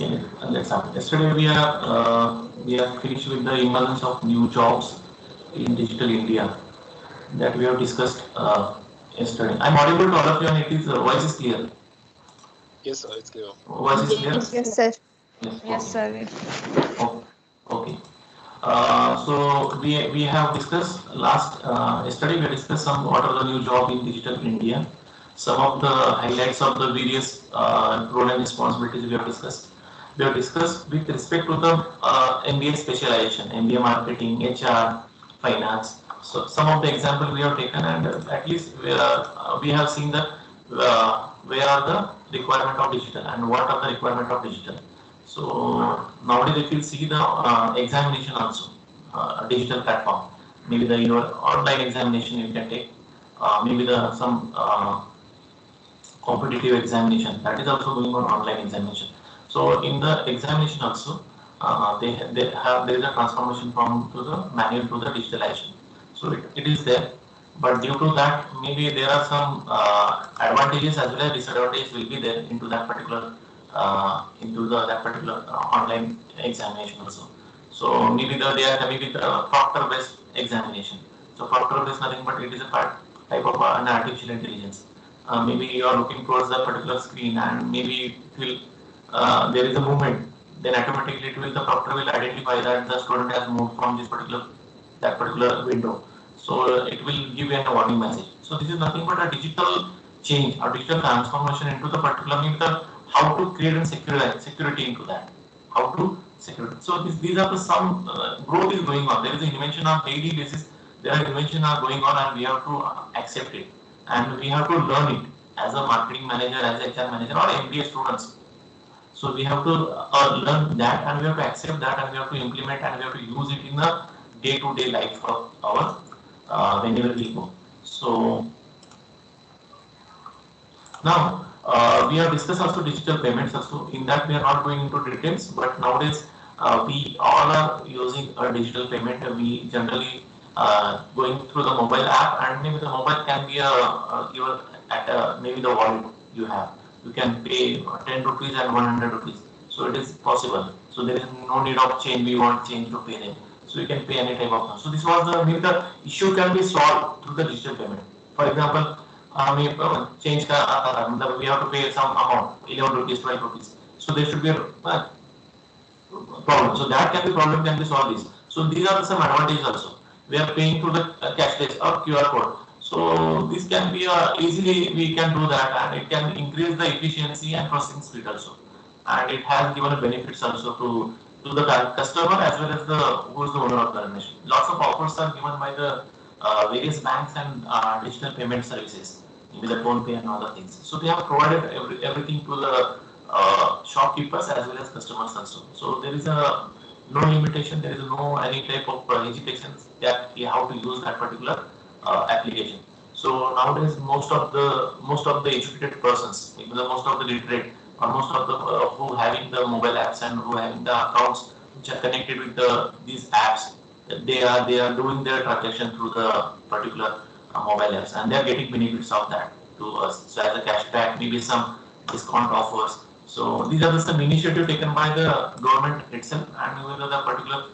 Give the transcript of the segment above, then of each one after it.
Okay, let's start. Yesterday we have finished with the emergence of new jobs in digital India that we have discussed yesterday. I'm audible to all of you, and it is voice is clear. Yes, sir, it's clear. Voice is clear. Yes, Yes, sir. Yes. yes, Okay. sir. Okay. Okay. So we have discussed last yesterday we discussed some what are the new job in digital India, some of the highlights of the various role and responsibilities we have discussed. We have discussed with respect to the MBA specialization, MBA marketing, HR, finance. So some of the example we have taken, and at least we have seen the where are the requirement of digital and what are the requirement of digital. So nowadays, if you see the examination also, digital platform, maybe the your online examination you can take, maybe the some competitive examination that is also going on online examination. So in the examination also, they have there is a transformation from to the manual to the digitalization. So it is there, but due to that maybe there are some advantages as well as disadvantages will be there into that particular that particular online examination also. So maybe they are coming with a proctor based examination. So proctor based nothing but it is a type of an artificial intelligence. Maybe you are looking towards the particular screen and maybe it will there is a movement, then automatically it will the proctor will identify that the student has moved from this particular that particular window. So it will give you a warning message. So this is nothing but a digital change or digital transformation into the particular means the how to create and security into that. How to secure. So these are the some growth is going on. There is an invention on daily basis. There are inventions are going on and we have to accept it and we have to learn it as a marketing manager, as a HR manager or MBA students. So we have to learn that and we have to accept that and we have to implement and we have to use it in the day-to-day life of our whenever we go. So now we have discussed also digital payments also. In that we are not going into details, but nowadays we all are using a digital payment. We generally going through the mobile app, and maybe the mobile can be your at maybe the wallet you have. You can pay 10 rupees and 100 rupees. So it is possible. So there is no need of change. We want change to pay them. So you can pay any type of. So this was the maybe the issue can be solved through the digital payment. For example, change we have to pay some amount, 11 rupees, 12 rupees. So there should be a problem. So that can be problem can be solved this. So these are some advantages also. We are paying through the cashless or QR code. So this can be easily we can do that and it can increase the efficiency and processing speed also. And it has given a benefits also to the customer as well as the who is the owner of the organization. Lots of offers are given by the various banks and digital payment services, maybe the phone pay and other things. So they have provided everything to the shopkeepers as well as customers also. So there is a no limitation, there is no any type of hesitation that you have to use that particular application. So nowadays most of the educated persons, even the most of the literate or most of the who having the mobile apps and who having the accounts which are connected with these apps, they are doing their transaction through the particular mobile apps and they are getting benefits of that to us. So as a cashback, maybe some discount offers. So these are the some initiative taken by the government itself and with the particular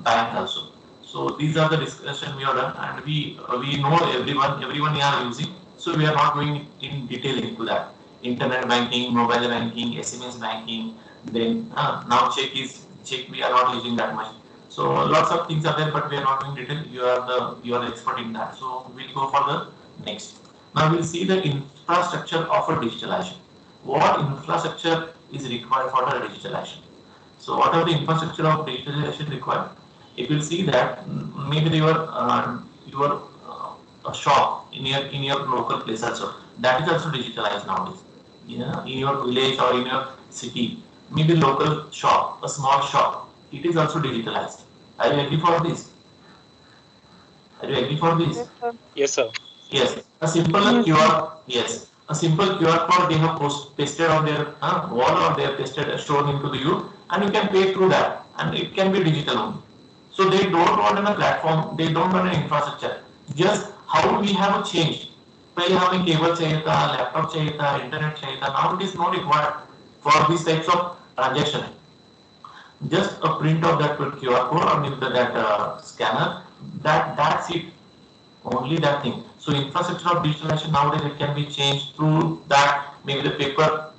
bank also. So these are the discussion we have done, and we know everyone are using. So we are not going in detail into that. Internet banking, mobile banking, SMS banking. Then now check we are not using that much. So lots of things are there, but we are not going detail. You are the expert in that. So we'll go for the next. Now we'll see the infrastructure of a digitalization. What infrastructure is required for the digitalization? So what are the infrastructure of digitalization required? If you see that maybe your a shop in your local place also that is also digitalized nowadays. Yeah, in your village or in your city, maybe local shop, a small shop, it is also digitalized. Are you agree for this? Are you agree for this? Yes, sir. Yes, sir. Yes, a simple Yes, sir. QR. Yes, a simple QR code they have pasted on their wall or they have pasted shown into the you, and you can pay through that, and it can be digital only. So they don't want a platform, they don't want an infrastructure. Just how we have changed. पहले हमें cable चाहिए था, laptop चाहिए था, internet चाहिए था. Now it is not required for these types of transaction, just a print of that QR code or maybe that scanner, that's it, only that thing. So infrastructure of digitalization nowadays it can be changed through that, maybe the paper,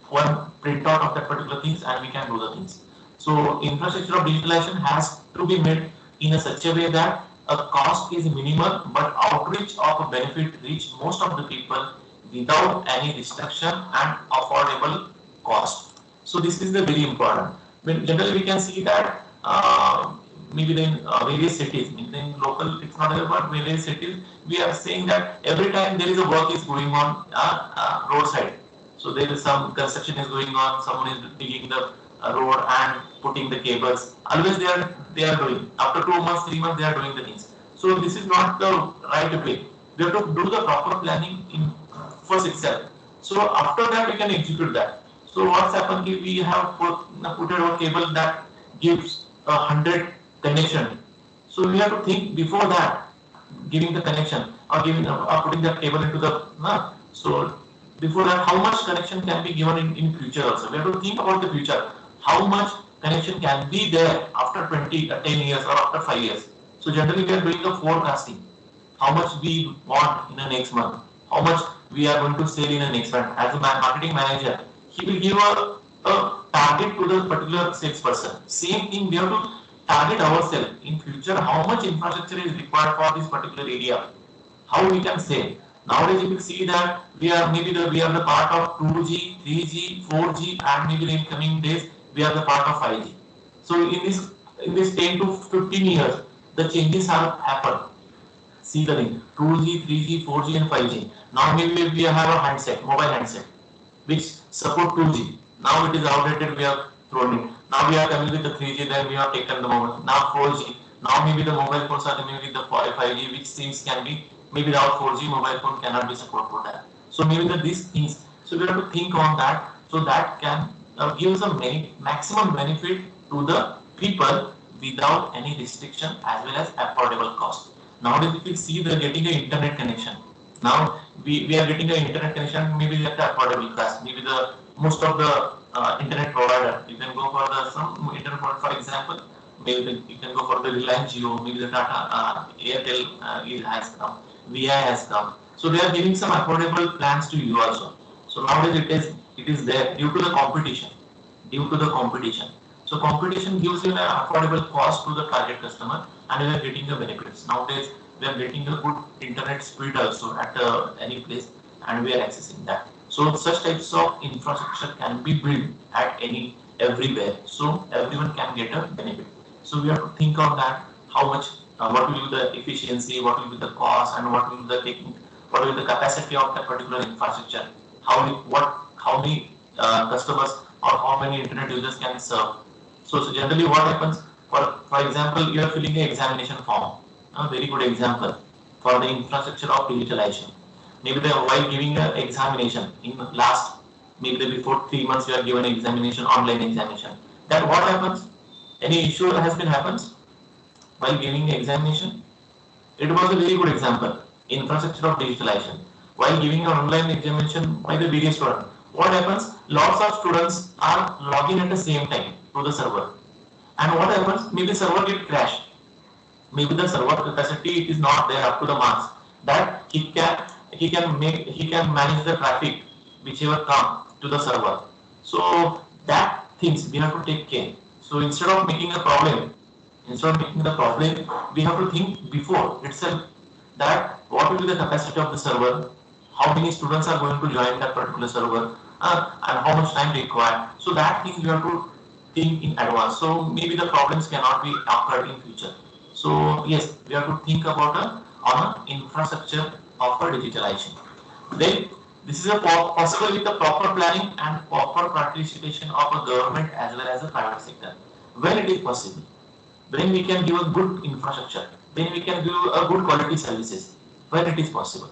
one printout of that particular things and we can do the things. So infrastructure of digitalization has to be made in a such a way that a cost is minimal but outreach of a benefit reach most of the people without any restriction and affordable cost. So this is the very important. When generally we can see that maybe in various cities, in local it's not there, but various cities we are saying that every time there is a work is going on roadside. So there is some construction is going on, someone is digging the road and putting the cables. Always they are doing. After 2 months, 3 months, they are doing the things. So this is not the right way. We have to do the proper planning in first itself. So after that we can execute that. So what's happened if we have put a cable that gives 100 connection. So we have to think before that, giving the connection or giving or putting that cable into the so before that, how much connection can be given in future also. We have to think about the future. How much connection can be there after 10 years or after 5 years. So generally we are doing a forecasting. How much we want in the next month. How much we are going to sell in the next month. As a marketing manager, he will give a target to the particular salesperson. Same thing, we have to target ourselves in future. How much infrastructure is required for this particular area? How we can say? Nowadays, you will see that we are the part of 2G, 3G, 4G, and maybe in coming days we are the part of 5G. So in this 10 to 15 years, the changes have happened. See the thing: 2G, 3G, 4G, and 5G. Now maybe we have a handset, mobile handset, which support 2G. Now it is outdated. We are thrown it. Now we are coming with the 3G. Then we have taken the mobile. Now 4G. Now maybe the mobile phones are coming with the 5G, which seems can be maybe without 4G mobile phone cannot be support for that. So maybe these things. So we have to think on that. So that can give some maximum benefit to the people without any restriction as well as affordable cost. Nowadays, if you see they're getting an internet connection. Now we are getting an internet connection maybe at the affordable cost. Maybe the most of the internet provider. You can go for the some internet provider, for example. Maybe you can go for the Reliance Jio. Maybe the Tata Airtel has come. VI has come. So they are giving some affordable plans to you also. So nowadays it is there due to the competition. Due to the competition. So competition gives you an affordable cost to the target customer and we are getting the benefits. Nowadays we are getting a good internet speed also at any place and we are accessing that. So such types of infrastructure can be built at everywhere. So everyone can get a benefit. So we have to think on that how much what will be the efficiency, what will be the cost, and what will be the capacity of that particular infrastructure. How many customers or how many internet users can serve. So generally, what happens? For example, you are filling an examination form. A very good example for the infrastructure of digitalization. Maybe while giving an examination in the last maybe before 3 months, you are given an examination, online examination. Then what happens? Any issue has been happens while giving the examination? It was a very good example. Infrastructure of digitalization. While giving an online examination by the various students, what happens? Lots of students are logging at the same time to the server. And what happens? Maybe the server get crashed. Maybe the server capacity is not there up to the marks. That he can manage the traffic whichever come to the server. So that things we have to take care. So instead of making the problem, we have to think before itself that what will be the capacity of the server, how many students are going to join that particular server, and how much time required. So that thing you have to think in advance. So maybe the problems cannot be occurred in future. So yes, we have to think about on an infrastructure of a digitalization. Then this is possible with the proper planning and proper participation of a government as well as a private sector. When it is possible, when we can give a good infrastructure, when we can give a good quality services, when it is possible.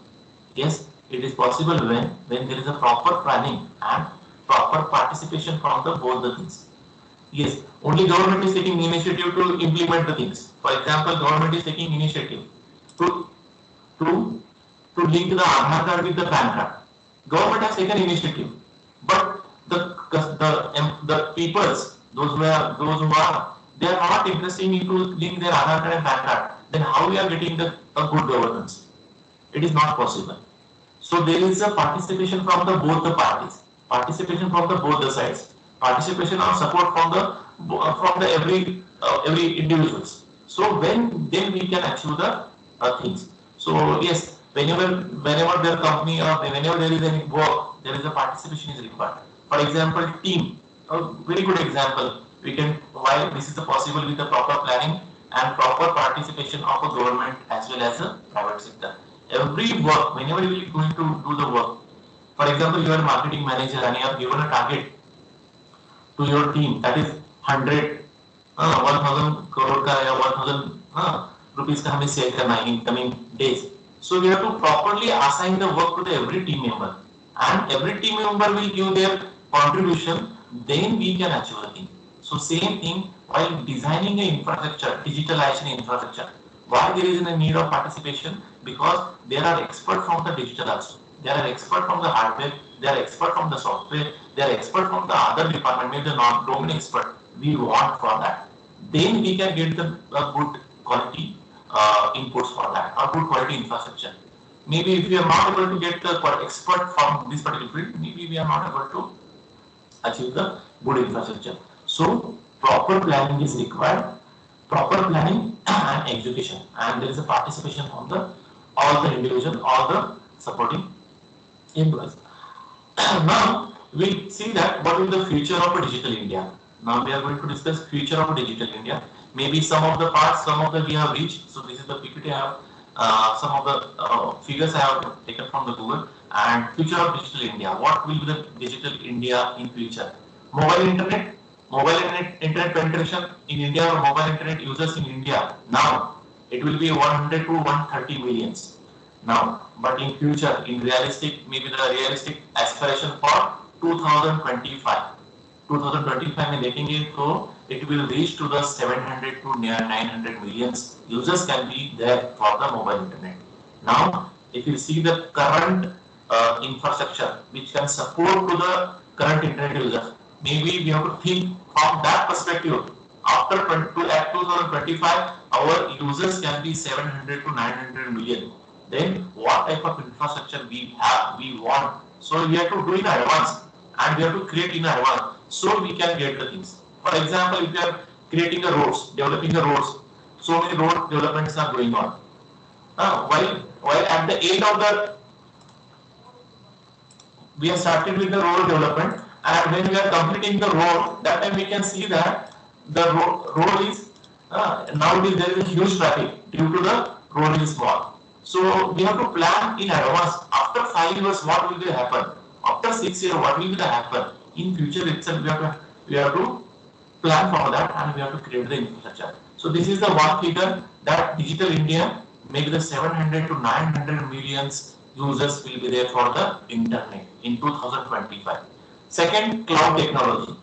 Yes, it is possible when there is a proper planning and proper participation from the both the things. Yes, only government is taking initiative to implement the things. For example, government is taking initiative to to to link the Aadhaar card with the PAN card. Government has taken initiative, but the the peoples, those who are, they are not interested in to link their Aadhaar card and PAN card. Then how we are getting a good governance? It is not possible. So there is a participation from the both the parties, participation from the both the sides, participation or support from the every individuals. So then we can achieve the things. So yes, whenever their company or whenever there is any work, there is a participation is required. For example, team, a very good example. We can why this is possible with the proper planning and proper participation of a government as well as a private sector. Every work, whenever you are going to do the work, for example, you are a marketing manager and you have given a target to your team that is 100, 1000 crore ka या 1000 rupees का हमें sell करना है in coming days. So we have to properly assign the work to the every team member, and every team member will give their contribution. Then we can achieve the thing. So same thing while designing an infrastructure, digitalization infrastructure. Why there is a need of participation? Because there are experts from the digital also. There are experts from the hardware. They are experts from the software. They are experts from the other department, maybe the non-domain expert. We want for that. Then we can get the good quality inputs for that, or good quality infrastructure. Maybe if we are not able to get the expert from this particular field, maybe we are not able to achieve the good infrastructure. So proper planning is required, proper planning and execution, and there is a participation from the all the individual, all the supporting employees. Now we see that what is the future of a digital India. Now we are going to discuss future of a digital India. Maybe some of the parts, some of the we have reached. So this is the PPT I have. Some of the figures I have taken from the Google. And future of digital India. What will be the digital India in future? Mobile internet penetration in India, or mobile internet users in India. Now it will be 100 to 130 millions. Now, but in future, in realistic, maybe the realistic aspiration for 2025. 2025 में देखेंगे तो it will reach to the 700 to near 900 millions users can be there for the mobile internet. Now, if you see the current infrastructure which can support to the current internet users, maybe we have to think from that perspective. After 2025, our users can be 700 to 900 million. Then what type of infrastructure we want? So we have to do in advance, and we have to create in advance so we can get the things. For example, if we are creating a roads, developing the roads, so many road developments are going on. While at the end of the, we have started with the road development, and when we are completing the road, that time we can see that the road is nowadays there is a huge traffic due to the road is small. So we have to plan in advance. After 5 years, what will happen? After 6 years, what will happen? In future itself, we have to plan for that, and we have to create the infrastructure. So this is the one figure that digital India, maybe the 700 to 900 millions users will be there for the internet in 2025. Second, cloud technology.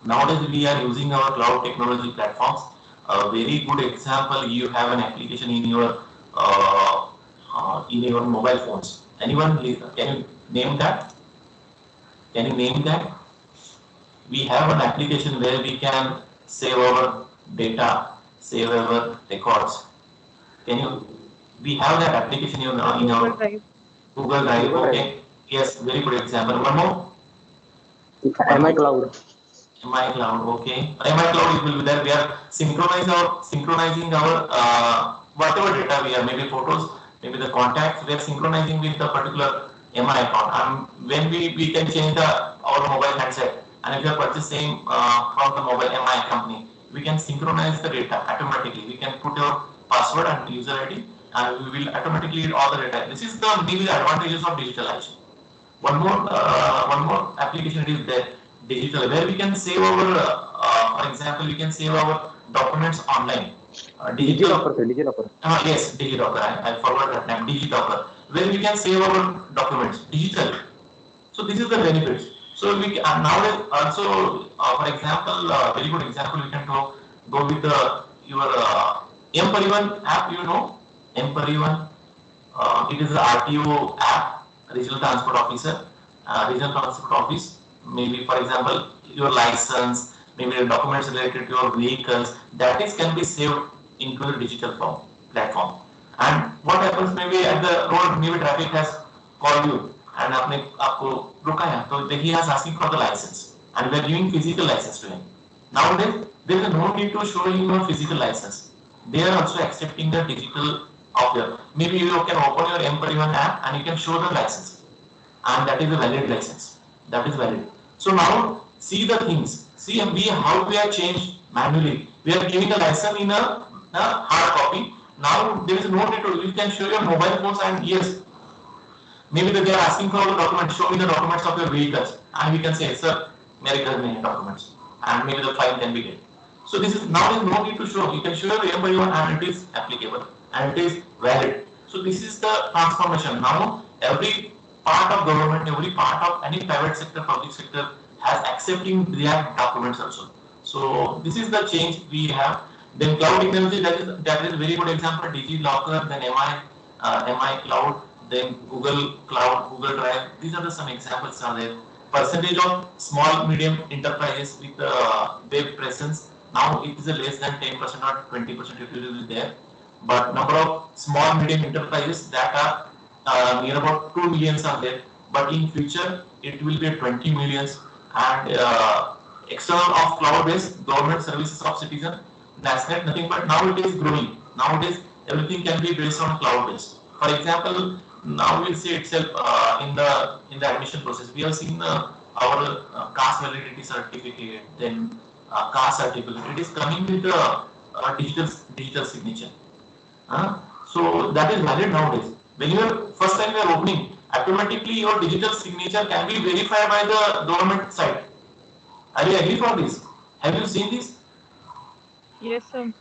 Nowadays we are using our cloud technology platforms. A very good example, you have an application in your mobile phones. Anyone, can you name that? Can you name that? We have an application where we can save our data, save our records. We have that application in our Google Drive. Okay. Yes, very good example. One more. MI Cloud. MI Cloud. Okay. MI Cloud will be there. We are synchronizing our whatever data we have, maybe photos, maybe the contacts. We are synchronizing with the particular MI account. When we can change our mobile handset, and if you are purchasing from the mobile MI company, we can synchronize the data automatically. We can put your password and user ID, and we will automatically read all the data. This is maybe the advantages of digitalization. One more application is there, digital, where we can save our, for example, we can save our documents online. DigiLocker. Yes, DigiLocker. I forgot that name, DigiLocker, where we can save our documents digitally. So this is the benefits. So we nowadays also, for example, very good example, we can go with your M-Parivan app. You know M-Parivan. It is the RTO app, Regional Transport Officer, Regional Transport Office. maybe for example your license, maybe the documents related to your vehicles, that is can be saved into the digital form platform. And what happens maybe at the road, maybe traffic has called you and आपने आपको रुका है, तो he has asking for the license and we are giving physical license to him. Nowadays there is no need to show him your physical license. They are also accepting the digital of your, maybe you can open your M-Parivan app and you can show the license, and that is a valid license. That is valid. So now see the things. See how we have changed manually. We are giving a license in a hard copy. Now there is no need to. You can show your mobile phones and yes, maybe they are asking for the documents. Show me the documents of your vehicles, and we can say, sir, मेरे घर में documents, and maybe the fine can be get. So this is now there is no need to show. You can show your M-Parivan and it is applicable and it is valid. So this is the transformation. Now every part of government, every part of any private sector, public sector has accepting their documents also. So this is the change we have. Then cloud technology, that is a very good example. DigiLocker, then MI Cloud, then Google Cloud, Google Drive. These are the some examples are there. Percentage of small medium enterprises with web presence, now it is a less than 10% or 20% it will be there. But number of small medium enterprises that are near about 2 millions are there. But in future it will be 20 millions. And external of cloud-based government services of citizen, NASNet, nothing but now it is growing. Nowadays everything can be based on cloud-based. For example, now we'll see itself in the admission process. We have seen our caste validity certificate, then caste certificate. It is coming with a digital signature. So that is valid nowadays. When you are first time you are opening, automatically your digital signature can be verified by the government side. Are you agree for this? Have you seen this? Yes, sir.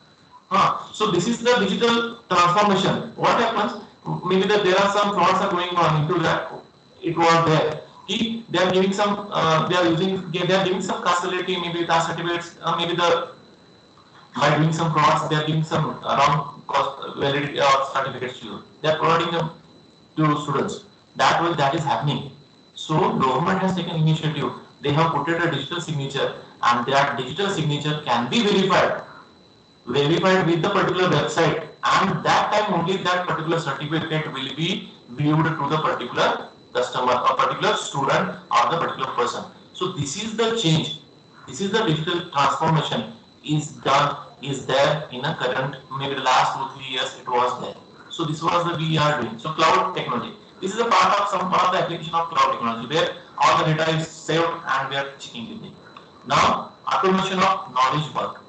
So this is the digital transformation. What happens? Maybe that there are some frauds are going on into that. It was there. They are giving some. They are giving some caste validity, maybe caste certificates. Maybe by doing some frauds, they are giving some wrong cost validity or certificates to you. They are providing them to students. That is happening. So government has taken initiative. They have put a digital signature, and that digital signature can be verified with the particular website, and that time only that particular certificate will be viewed to the particular customer or particular student or the particular person. So this is the change. This is the digital transformation is there in a current, maybe the last 2-3 years it was there. So this was the we are doing. So cloud technology. This is a part of the application of cloud technology where all the data is saved and we are checking with it. Now automation of knowledge work.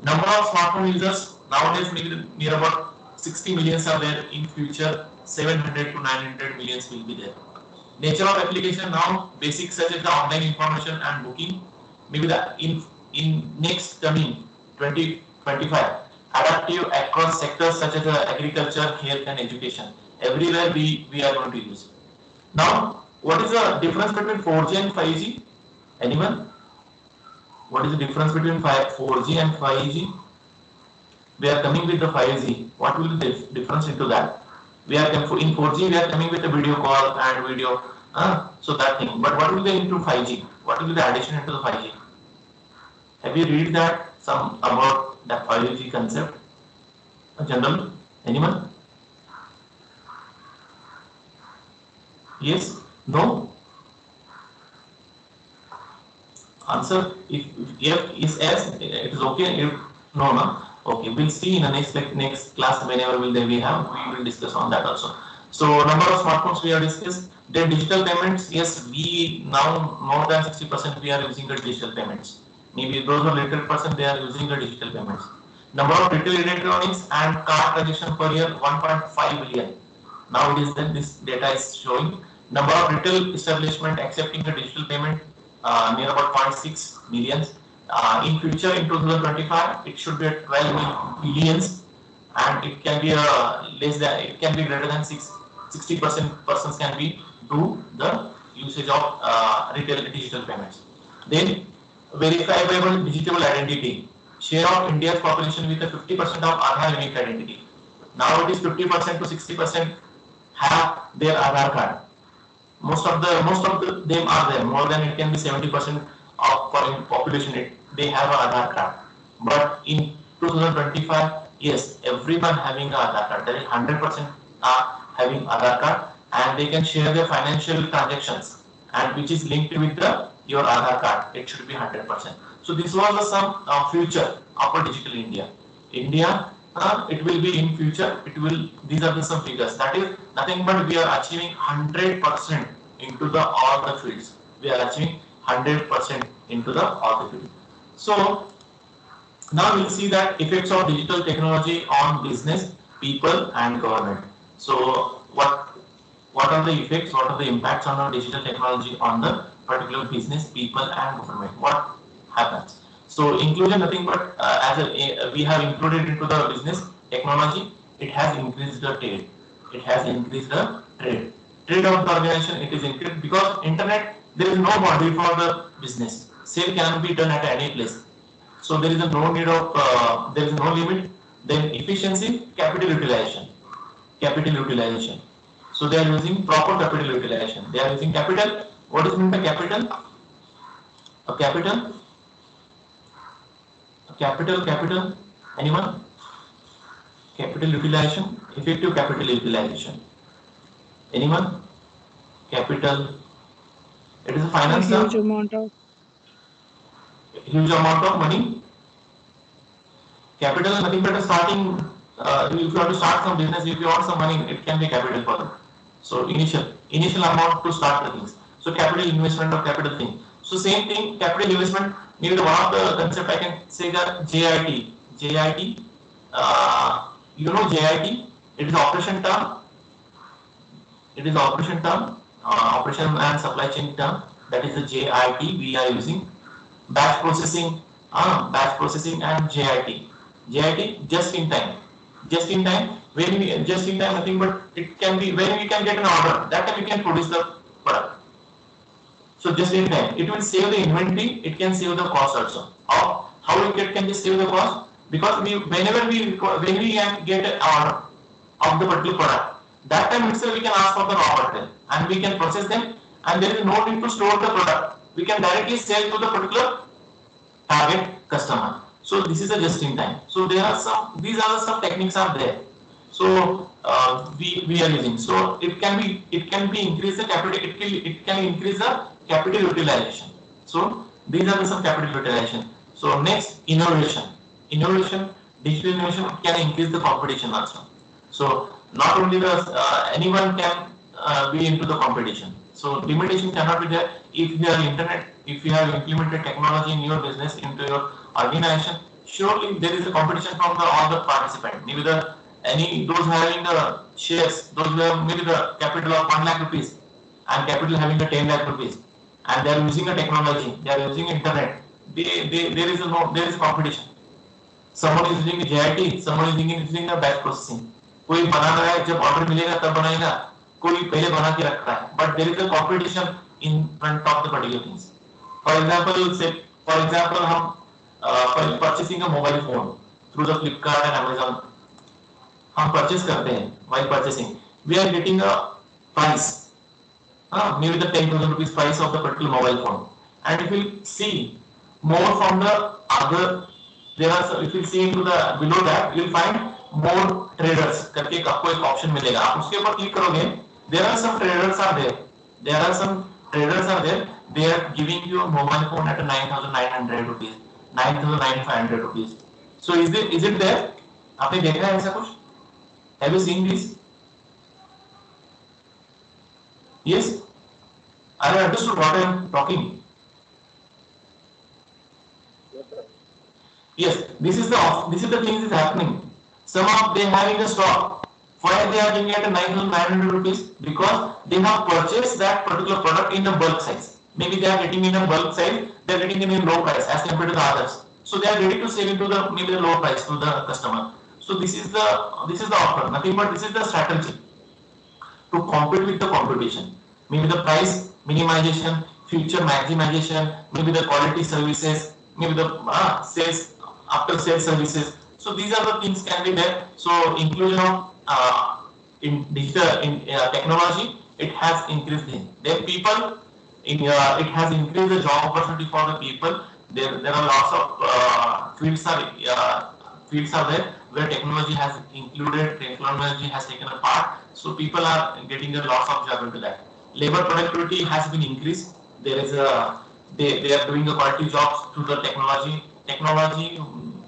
Number of smartphone users nowadays maybe near about 60 millions are there. In future 700 to 900 millions will be there. Nature of application now basic such as the online information and booking. Maybe the in next coming 2025 adaptive across sectors such as agriculture, health and education. Everywhere we are going to use. Now what is the difference between 4G and 5G? Anyone? What is the difference between 4G and 5G? We are coming with the 5G. What will be the difference into that? We are in 4G. We are coming with a video call and video. So that thing. But what will be into 5G? What will be the addition into the 5G? Have you read that some about that 5G concept? General? Anyone? Yes? No? Answer if is yes, it is okay. If no. Okay, we'll see in the next class whenever we will discuss on that also. So number of smartphones we have discussed. Then digital payments, yes, we now more than 60% we are using the digital payments. Maybe those are little percent they are using the digital payments. Number of retail electronics and card transaction per year 1.5 billion. Now it is then this data is showing. Number of retail establishment accepting the digital payment near about 0.6 millions. In future, in 2025, it should be at 12 billions, and it can be it can be greater than 60% persons can be do the usage of retail digital payments. Then verifiable digital identity. Share of India's population with a 50% of Aadhaar unique identity. Now it is 50% to 60% have their Aadhaar card. Most of them are there. More than it can be 70% of foreign population. They have an Aadhaar card. But in 2025, yes, everyone having an Aadhaar card. That is 100% are having Aadhaar card, and they can share their financial transactions, and which is linked with your Aadhaar card. It should be 100%. So this was some future of a digital India. India, it will be in future. It will. These are some figures. That is nothing but we are achieving 100% into the all the fields. We are achieving 100% into the all the fields. So now we'll see that effects of digital technology on business, people, and government. So what are the effects? What are the impacts on our digital technology on the particular business, people, and government? What happens? So inclusion, nothing but we have included into the business technology. It has increased the trade. It has increased the trade. Trade of the organization, it is increased because internet. There is no boundary for the business. Sale can be done at any place. So there is no need of there is no limit. Then efficiency, capital utilization. Capital utilization. So they are using proper capital utilization. They are using capital. What is meant by capital? A capital. Capital. Anyone? Capital utilization. Effective capital utilization. Anyone? Capital. It is a finance. Huge amount of money. Capital is nothing but a starting. If you have to start some business, if you want some money, it can be capital for them. So initial amount to start the things. So capital investment or capital thing. So same thing, capital investment. Maybe one of the concept I can say that JIT. You know JIT. It is operation term. Operation and supply chain term. That is the JIT we are using. Batch processing and JIT. JIT, just in time. When we just in time, nothing but it can be when we can get an order. That time we can produce the product. So just in time, it will save the inventory. It can save the cost also. How it can save the cost? Because when we can get an order of the particular product, that time itself we can ask for the raw material and we can process them, and there is no need to store the product. We can directly sell to the particular target customer. So this is a just in time. So these are some techniques are there. So we are using. So it can be increase the capital. It can increase the capital utilization. So these are some capital utilization. So next, innovation. Digital innovation can increase the competition also. So not only anyone can be into the competition. So limitation cannot be there. If you have internet, if you have implemented technology in your business, into your organization, surely there is a competition from all the participants. Maybe those having the shares, those who have maybe the capital of 1 lakh rupees and capital having the 10 lakh rupees, and they are using a technology, they are using internet. There is a competition. Someone is using JIT, someone is using the batch processing. कोई बना रहा है, जब order मिलेगा तब बनाएगा, कोई पहले बना के रखता है. But there is a competition in front of the particular things. For example, हम for purchasing a mobile phone through the Flipkart and Amazon, हम purchase करते हैं. While purchasing, we are getting a price, maybe the 10,000 rupees price of the particular mobile phone. And if you see more from the other, if you see into the below that, you will find more traders करके आपको एक option मिलेगा. आप उसके ऊपर click करोगे, there are some traders are there. They are giving you a mobile phone at 9,900 rupees, 9,500 rupees. So is it there? आपने देखा है ऐसा कुछ? Have you seen this? Yes. Are you understood what I am talking? Yes. This is the thing is happening. Some of they having a stock. Why they are giving at 9,900 rupees? Because they have purchased that particular product in a bulk size. Maybe they are getting in a bulk size. They are getting in a low price as compared to the others. So they are ready to sell into maybe the low price to the customer. So this is the offer. Nothing but this is the strategy to compete with the competition. Maybe the price minimization, feature maximization, maybe the quality services, maybe the sales after sales services. So these are the things can be there. So inclusion of in digital technology it has increased then people it has increased the job opportunity for the people. There are lots of fields are there where technology has included, technology has taken a part. So people are getting a lots of job into that. Labor productivity has been increased. There is a they are doing a quality jobs through the technology. Technology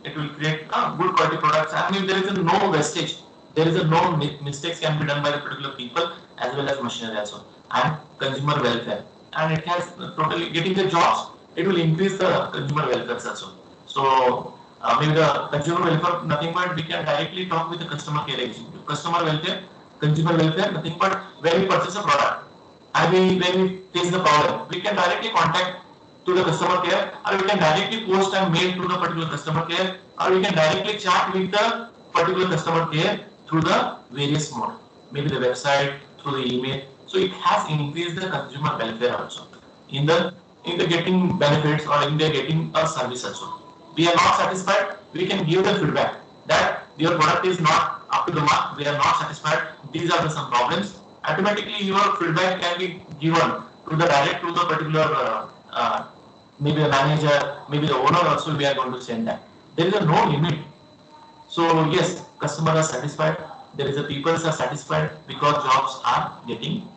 it will create good quality products. I mean there is a no wastage. There is a no mistakes can be done by the particular people as well as machinery also, and consumer welfare. And it has totally getting the jobs. It will increase the consumer welfare also. So maybe the consumer welfare nothing but we can directly talk with the customer care executive. Customer welfare, consumer welfare nothing but when we purchase a product and when we face the problem, we can directly contact to the customer care, or we can directly post a mail to the particular customer care, or we can directly chat with the particular customer care through the various mode, maybe the website, through the email. So it has increased the consumer welfare also in the getting benefits or in the getting a service also. We are not satisfied, we can give the feedback that your product is not up to the mark, we are not satisfied, these are the some problems. Automatically your feedback can be given to the direct to the particular maybe the manager, maybe the owner also we are going to send that. There is a no limit. So yes, customers are satisfied, there is a people are satisfied because jobs are getting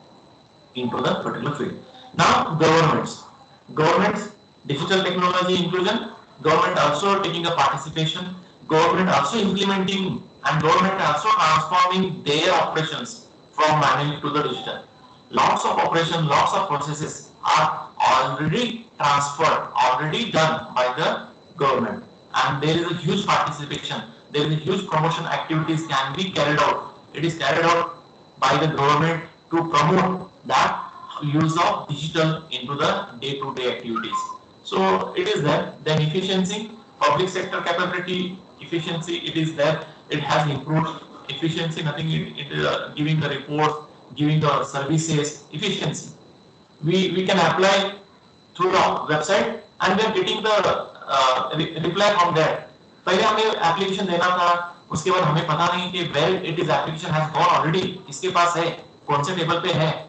into the particular field. Now governments, digital technology inclusion, government also taking a participation, government also implementing, and government also transforming their operations from manual to the digital. Lots of operations, lots of processes are already transferred, already done by the government, and there is a huge participation. There is a huge promotion activities can be carried out. It is carried out by the government to promote that use of digital into the day-to-day activities. So it is there. Then efficiency, public sector capability, efficiency, it is there. It has improved efficiency. Nothing. It is giving the reports, giving the services, efficiency. We can apply through the website and we are getting the reply from there. पहले हमें application देना था, उसके बाद हमें पता नहीं कि where it is application has gone already, किसके पास है, कौन से टेबल पे है,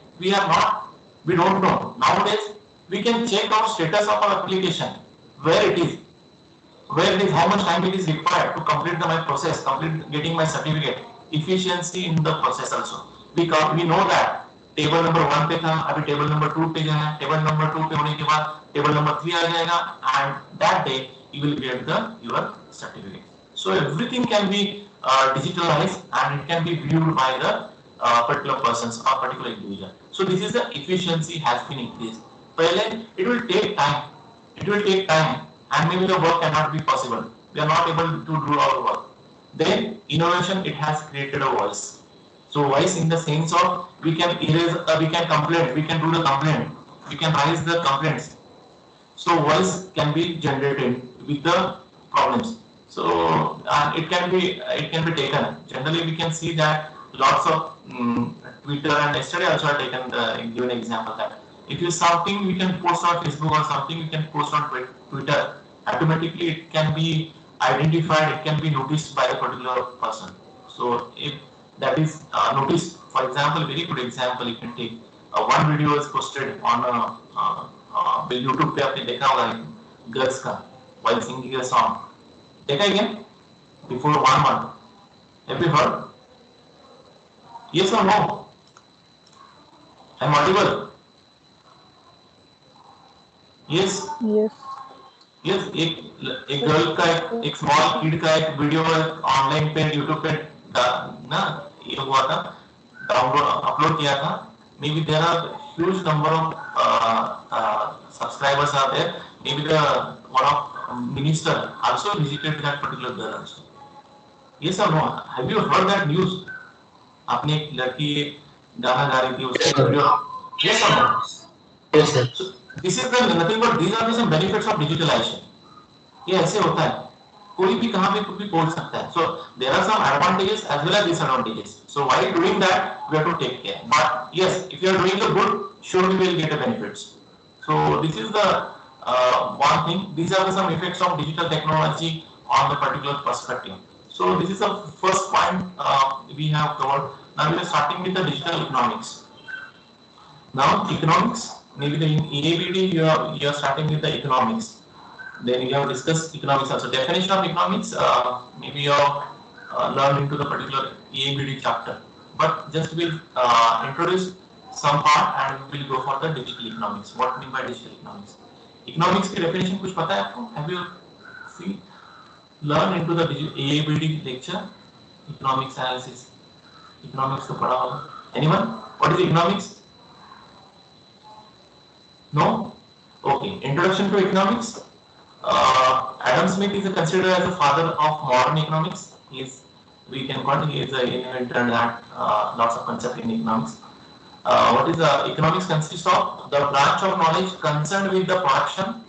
we don't know. Nowadays we can check our status of our application, where it is, how much time it is required to complete my process, complete getting my certificate, efficiency in the process also. We know that table number 1 पे था, अभी table number 2 पे जाना है, table number 2 पे होने के बाद टेबल नंबर 3 आ जाएगा, and that day you will get your certificate. So everything can be digitalized and it can be viewed by the particular persons or particular individual. So this is the efficiency has been increased. पहले it will take time and maybe the work cannot be possible. We are not able to do our work. Then innovation, it has created a voice. So voice in the sense of we can erase, we can complain, we can do the complaint, we can raise the complaints. So voice can be generated with the problems. So and it can be taken. Generally, we can see that lots of Twitter and yesterday also I taken given example that if you something we can post on Facebook or something we can post on Twitter, automatically it can be identified, it can be noticed by a particular person. So if that is noticed, for example, very good example you can take one video is posted on YouTube पे आपने देखा होगा girls का while singing a song, देखा क्या before 1 month, have you heard? Yes or no? I'm audible? Yes. Yes, एक girl का एक स्मॉल किड का एक वीडियो ऑनलाइन पे यूट्यूब पे ना ये हुआ था, डाउनलोड अपलोड किया था. Maybe there are huge number of subscribers are there. Maybe the one of minister also visited that particular girl also. Yes or no? Have you heard that news? आपने एक लड़की गाना गा रही थी उसके video. Yes or no? Yes, sir. So, this is the nothing but these are the some benefits of digitalization. ये ऐसे होता है, कोई भी कहाँ पे कुछ भी बोल सकता है. So there are some advantages as well as disadvantages. So while doing that, we have to take care. But yes, if you are doing the good, surely we will get the benefits. So this is the one thing. These are the some effects of digital technology on the particular perspective. So this is the first point we have covered. Now we are starting with the digital economics. Now economics, maybe in EABD you are starting with the economics. Then you have discussed economics also. Definition of economics, maybe you have learned into the particular EABD chapter. But just we'll introduce some part and we will go for the digital economics. What mean by digital economics? Economics की definition कुछ पता है आपको? Have you see learn into the EABD lecture? Economics analysis. Economics तो पढ़ा होगा. Anyone? What is economics? No? Okay. Introduction to economics. Adam Smith is considered as the father of modern economics. We can call him, he is the inventor that lots of concepts in economics. What is the economics consists of? The branch of knowledge concerned with the production,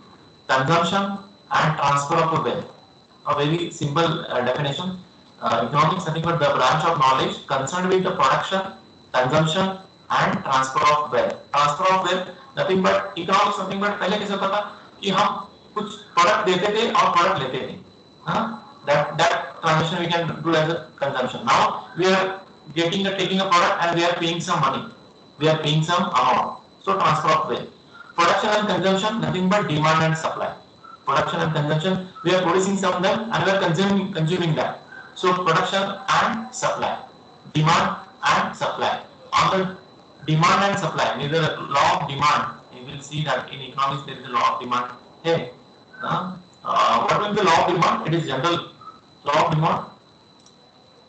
consumption and transfer of wealth. A very simple definition. Economics nothing but the branch of knowledge concerned with the production, consumption and transfer of wealth. Transfer of wealth nothing but economics nothing but पहले कैसे पता कि हम कुछ product देते थे और product लेते थे. That transaction we can do as a consumption. Now we are taking a product and we are paying some money. We are paying some amount. So transfer of wealth. Production and consumption nothing but demand and supply. Production and consumption, we are producing some of them and we are consuming that. So production and supply, demand and supply. On the demand and supply, neither law of demand. You will see that in economics there is a law of demand. Hey, what is the law of demand? It is general law of demand.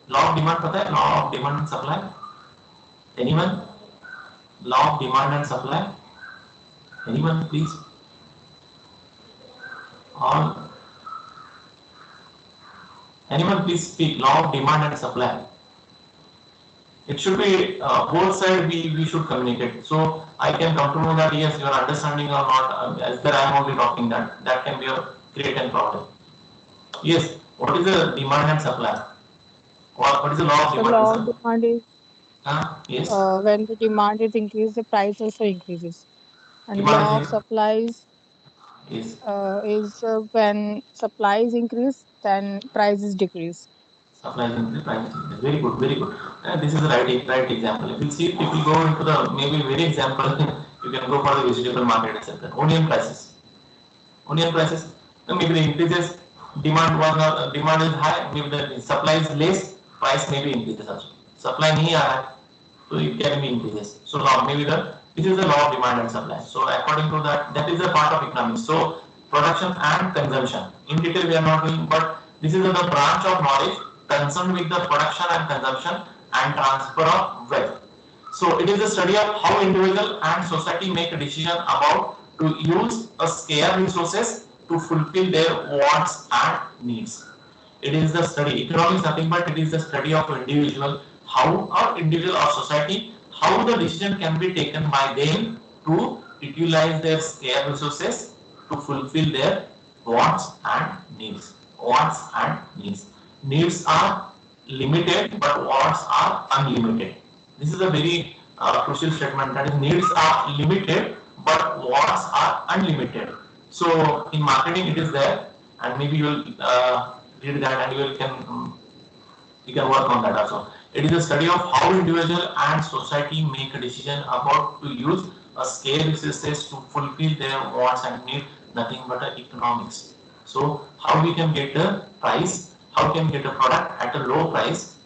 Law of demand पता है? Law of demand and supply. Anyone? Law of demand and supply. Anyone, please? All. Anyone, please speak. Law of demand and supply. It should be both sides. We should communicate. So I can come to know that yes, you are understanding or not. As that I am only talking that can be a create and problem. Yes. What is the demand and supply? What is the law of The demand law and of supply? demand is Yes. when the demand is increased, the price also increases. And Demand law of is supplies yes. is when supply is increased, then price is decreased. Supply is increased, price is increased. Very good, very good. This is the right example. If you see, if you go into the maybe very example, you can go for the vegetable market, etc. Onion prices. Onion prices. Maybe the increases. Demand is high. Maybe the supply is less. Price maybe increases also. Supply नहीं आ रहा है, so it can be increases. So now maybe this is the law of demand and supply. So according to that is a part of economics. So production and consumption. In detail we are not doing, but this is the branch of knowledge concerned with the production and consumption and transfer of wealth. So it is a study of how individual and society make a decision about to use a scarce resources to fulfill their wants and needs. It is the study. Economics nothing but it is the study of individual, how our individual or society, how the decision can be taken by them to utilize their scarce resources to fulfill their wants and needs. Wants and needs. Needs are limited, but wants are unlimited. This is a very crucial statement. That is, needs are limited, but wants are unlimited. So in marketing, it is there, and maybe you will read that, and you can work on that also. It is a study of how individual and society make a decision about to use a scarce resources to fulfill their wants and needs. Nothing but economics. So how we can get a price, how we can get a product at a low price,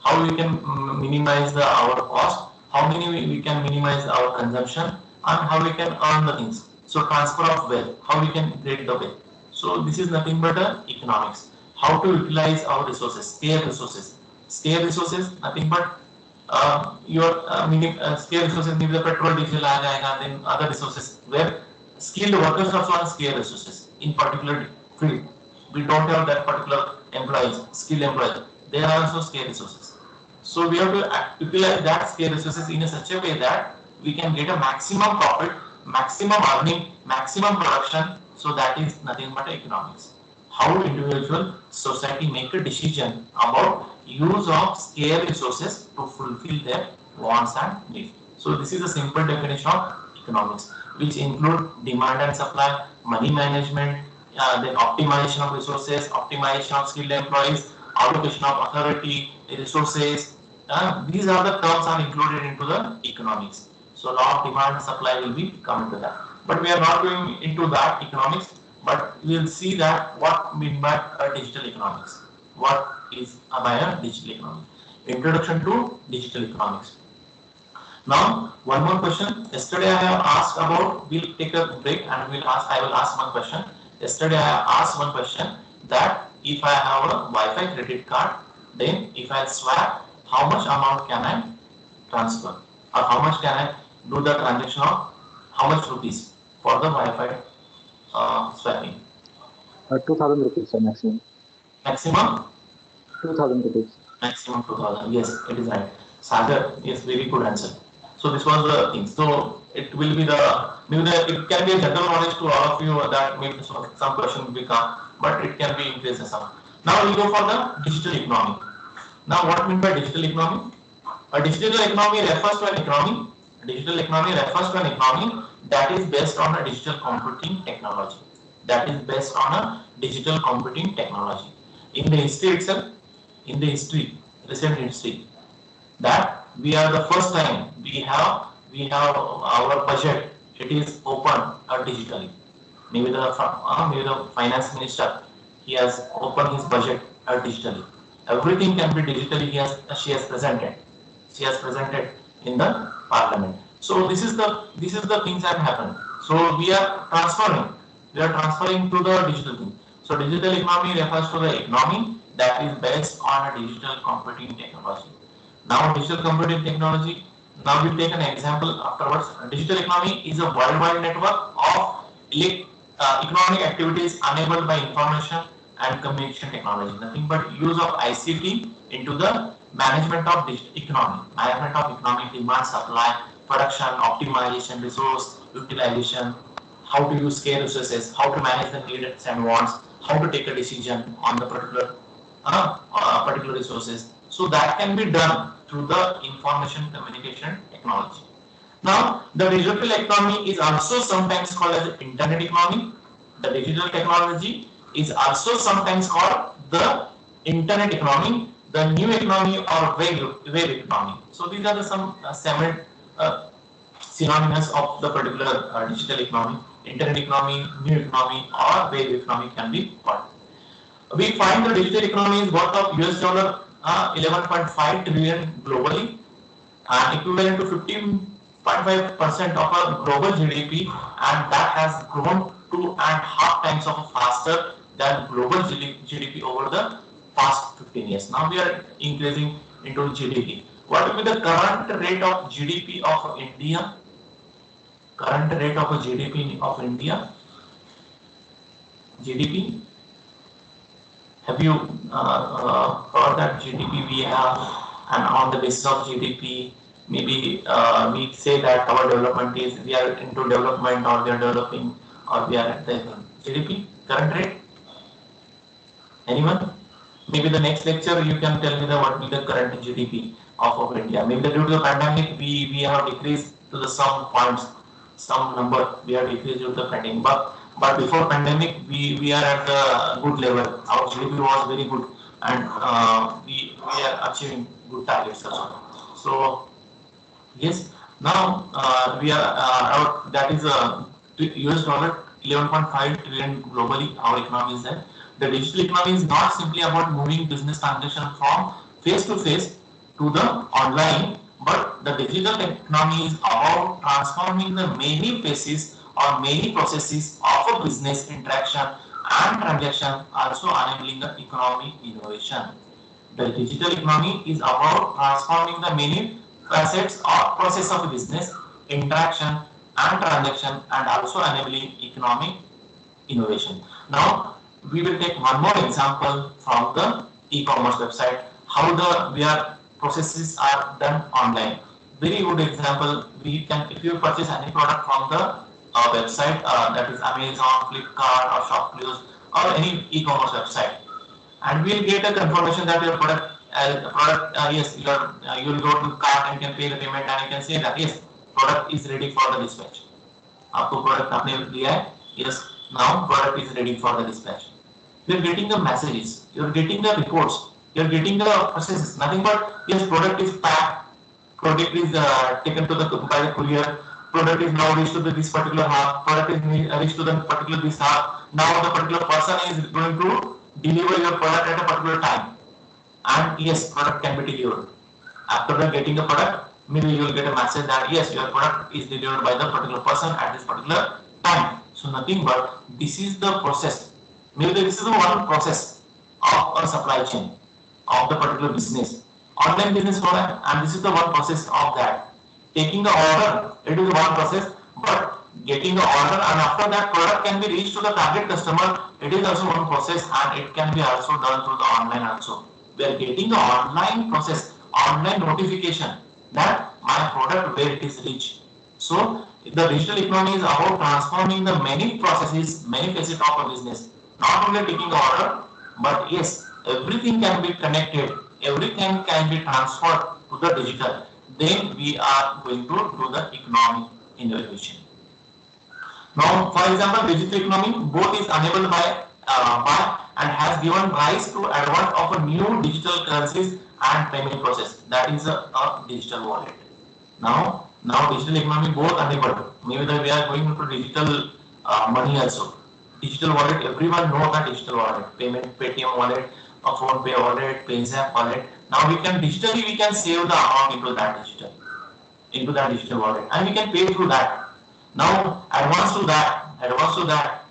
how we can minimize our cost, how many we can minimize our consumption, and how we can earn the things. So transfer of wealth, how we can create the wealth. So this is nothing but economics. How to utilize our resources, scarce resources. Scarce resources, nothing but your scarce resources, maybe the petrol, diesel, then other resources where skilled workers also are scarce resources in particular field. We don't have that particular employees, skilled employees. They are also scarce resources. So we have to utilize that scarce resources in such a way that we can get a maximum profit, maximum earning, maximum production. So that is nothing but economics. How individual society make a decision about use of scarce resources to fulfill their wants and needs. So this is a simple definition of economics, which include demand and supply, money management, then optimization of resources, optimization of skilled employees, allocation of authority, resources. These are the terms are included into the economics. So law of demand and supply will be coming to that. But we are not going into that economics, but we will see that what mean by a digital economics. What is by a digital economy? Introduction to digital economics. Now, one more question. Yesterday I have asked about, we'll take a break and I will ask one question. Yesterday I have asked one question that if I have a Wi-Fi credit card, then if I swap, how much amount can I transfer? Or how much can I do the transaction of how much rupees for the Wi-Fi swapping? 2000 rupees, sir, maximum. Maximum? 2000 rupees. Maximum 2000. Yes, it is right. Sagar, yes, very good answer. So this was the thing. So it will be it can be a general knowledge to all of you that maybe some question will become, but it can be increased as well. Now we'll go for the digital economy. Now what mean by digital economy? A digital economy refers to an economy. Digital economy refers to an economy that is based on a digital computing technology. That is based on a digital computing technology. In the history itself, recent history, that we are the first time we have our budget. It is open digitally. Maybe the finance minister, he has opened his budget digitally. Everything can be digitally. She has presented. She has presented in the parliament. So this is the things that happen. So we are transferring. We are transferring to the digital thing. So digital economy refers to the economy that is based on a digital computing technology. Now digital computing technology, now we'll take an example afterwards. Digital economy is a worldwide network of economic activities enabled by information and communication technology. Nothing but use of ICT into the management of digital economy, management of economic demand, supply, production, optimization, resource utilization, how to use scarce resources, how to manage the needs and wants, how to take a decision on the particular resources. So that can be done through the information communication technology. Now, the digital economy is also sometimes called as internet economy. The digital technology is also sometimes called the internet economy, the new economy, or web economy. So these are some synonymous of the particular digital economy. Internet economy, new economy, or web economy can be called. We find the digital economy is worth of $11.5 trillion globally, and equivalent to 15.5% of our global GDP, and that has grown 2.5 times of faster than global GDP over the past 15 years. Now we are increasing into GDP. What will be the current rate of GDP of India? Current rate of GDP of India? GDP? Have you heard that GDP we have, and on the basis of GDP, maybe we say that our development is, we are into development, or we are developing, or we are at the GDP current rate? Anyone? Maybe the next lecture you can tell me what will be the current GDP of India. Maybe due to the pandemic we have decreased to the some points, some number we have decreased due to the pandemic. But before pandemic we are at the good level. Our GDP was very good, and we are achieving good targets also. So yes, now we are that is US dollar 11.5 trillion globally. Our economy is there. The digital economy is not simply about moving business transaction from face to face to the online, but the digital economy is about transforming the many phases or many processes of a business interaction and transaction, also enabling the economic innovation. The digital economy is about transforming the many facets or process of business interaction and transaction, and also enabling economic innovation. Now we will take one more example from the e-commerce website, how the processes are done online. Very good example. We can, if you purchase any product from the website, that is Amazon, Flipkart, or Shopclose, or any e-commerce website, and we'll get a confirmation that your product, yes, you will go to cart and can pay the payment, and you can say that yes, product is ready for the dispatch. आपको product आपने लिया है, yes, now product is ready for the dispatch. You're getting the messages, you're getting the reports, you're getting the processes, nothing but yes, product is packed, Product is taken to the by the courier. Product is now reached to this particular hub. Product is reached to the particular this hub. Now the particular person is going to deliver your product at a particular time. And yes, product can be delivered. After getting the product, maybe you will get a message that yes, your product is delivered by the particular person at this particular time. So nothing but this is the process. Maybe this is the one process of a supply chain of the particular business. Online business model, and this is the one process of that. Taking the order, it is one process, but getting the order and after that product can be reached to the target customer, it is also one process and it can be also done through the online also. We are getting the online process, online notification that my product where it is reached. So the digital economy is about transforming the many processes, many facets of a business. Not only taking the order, but yes, everything can be connected, everything can be transferred to the digital. Then we are going to do the economic innovation. Now, for example, digital economy both is enabled by and has given rise to advent of a new digital currencies and payment process, that is a digital wallet. Now digital economy both enabled. Maybe that we are going into digital money also. Digital wallet, everyone know that digital wallet, payment, Paytm wallet, a PhonePe wallet, PayZapp wallet. Now we can save the amount into that digital wallet, and we can pay through that. Now advanced to that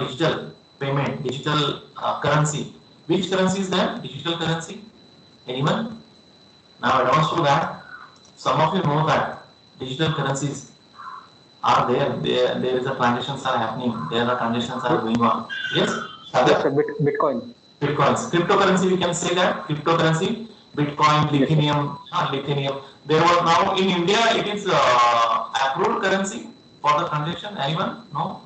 digital payment, digital currency. Which currency is there? Digital currency. Anyone? Now advanced to that, some of you know that digital currencies are there. There is a transactions are happening. There are transactions are going on. Yes. Yes, sir. Bitcoin. Bitcoins. Cryptocurrency, we can say that. Cryptocurrency, Bitcoin, Lithium. There was now in India, it is approved currency for the transaction. Anyone? No?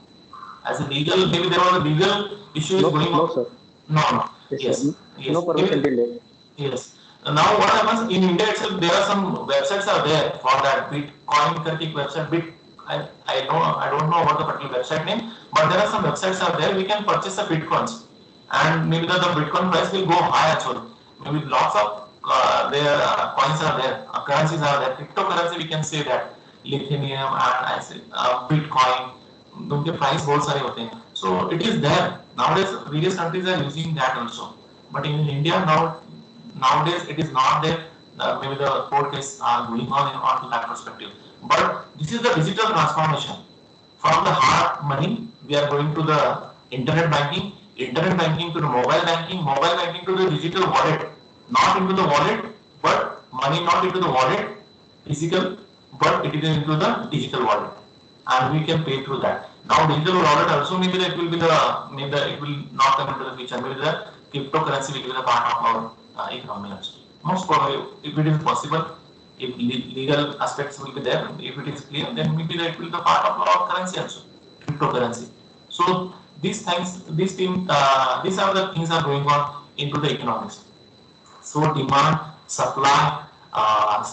As a legal, maybe there was a legal issue going on. No, sir. No. Yes. No permission till date. Yes. Now what happens in India itself, there are some websites are there for that Bitcoin website. I don't know about the particular website name, but there are some websites are there. We can purchase the Bitcoins, and maybe the Bitcoin price will go high actually. Maybe lots of their coins are there, currencies are there. Cryptocurrency, we can say that Lithium and I say Bitcoin, उनके price बहुत सारे होते हैं. So it is there nowadays. Various countries are using that also, but in India nowadays it is not there. Maybe the court case are going on to that perspective. But this is the digital transformation. From the hard money, we are going to the internet banking to the mobile banking to the digital wallet. Not into the wallet, but money not into the wallet, physical, but it is into the digital wallet. And we can pay through that. Now digital wallet also maybe it will not come into the future. Maybe the cryptocurrency will be the part of our economy also. Most probably, if it is possible, if legal aspects will be there, if it is clear, then maybe that will be the part of our currency also, cryptocurrency. So these are the things are going on into the economics. So demand, supply,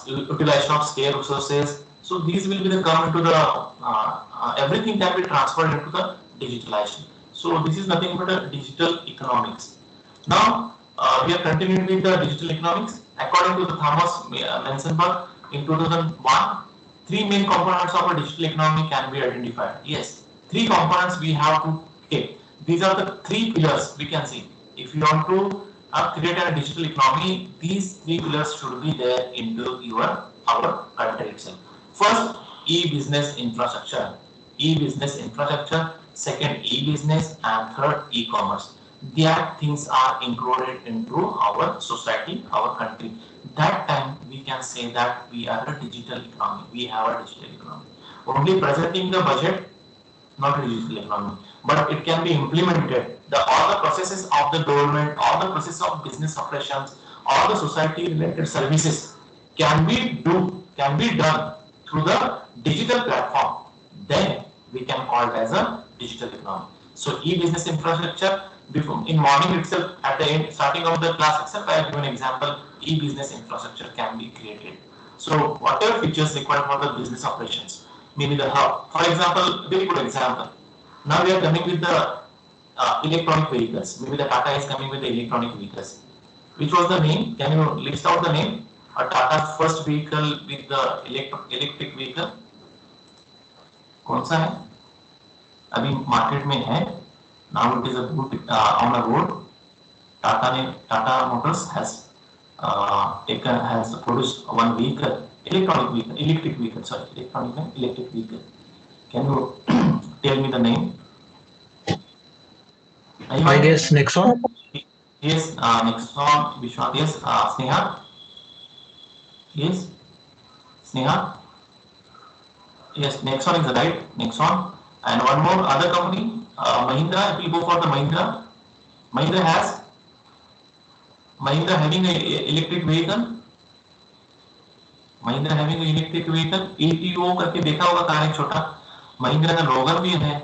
utilization of scarce resources. So these will be the come into the everything can be transferred into the digitalization. So this is nothing but a digital economics. Now we are continuing with the digital economics. According to the Thomas Mensenberg in 2001, three main components of a digital economy can be identified. Yes, three components we have to take. These are the three pillars we can see. If you want to create a digital economy, these three pillars should be there into our country itself. First, e-business infrastructure. Second, e-business, and third, e-commerce. That things are included into our society, our country. That time we can say that we are a digital economy. We have a digital economy. Only presenting the budget, not a digital economy, but it can be implemented. All the processes of the government, all the processes of business operations, all the society-related services can be done through the digital platform. Then we can call it as a digital economy. So e-business infrastructure. In morning itself, at the end, starting of the class itself, I have given an example. E-business infrastructure can be created. So whatever features required for the business operations, maybe the hub. For example, very good example. Now we are coming with the electronic vehicles. Maybe the Tata is coming with the electronic vehicles. Which was the name? Can you list out the name? Tata's first vehicle with the electric vehicle कौन सा है? अभी market में है. Now it is a good on the road. Tata Motors has produced one vehicle, electric vehicle. Can you tell me the name? I guess Nexon. Yes, Nexon. Vishwanath. Yes, Sneha. Yes, Sneha. Yes, Nexon is right. Nexon. And one more other company, Mahindra. If we go for the Mahindra having a electric vehicle. Mahindra having a electric vehicle. ETO करके देखा होगा car एक छोटा. Mahindra का लोगन भी है.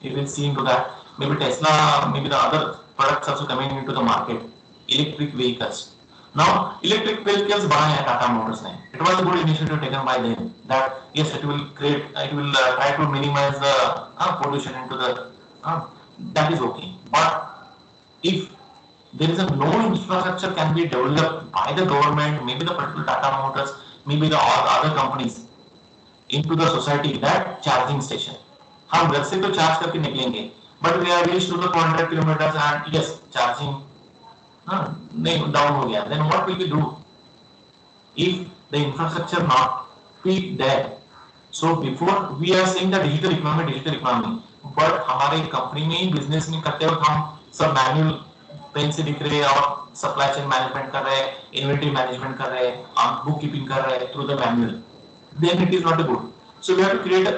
You will see into that. Maybe Tesla, maybe the other products also coming into the market. Electric vehicles. Now, electric vehicles बनाए हैं Tata Motors ने. It was a good initiative taken by them. That yes, it will try to minimize the pollution into the. That is okay. But if there is no infrastructure can be developed by the government, maybe the particular Tata Motors, maybe the other companies into the society, that charging station. हम घर से तो charge करके निकलेंगे, but we are reached to the 400 kilometers and yes, charging नहीं down हो गया. Then what will we do? If the infrastructure not be there, so before we are saying the digital economy, but हमारे company में ही business में करते वक्त हम सब मैनुअल पेन से दिख रहे हैं और सप्लाई चेन मैनेजमेंट कर रहे हैं, इन्वेंटरी मैनेजमेंट कर रहे हैं, हम बुक कीपिंग कर रहे हैं through the manual, then it is not a good. So we have to create a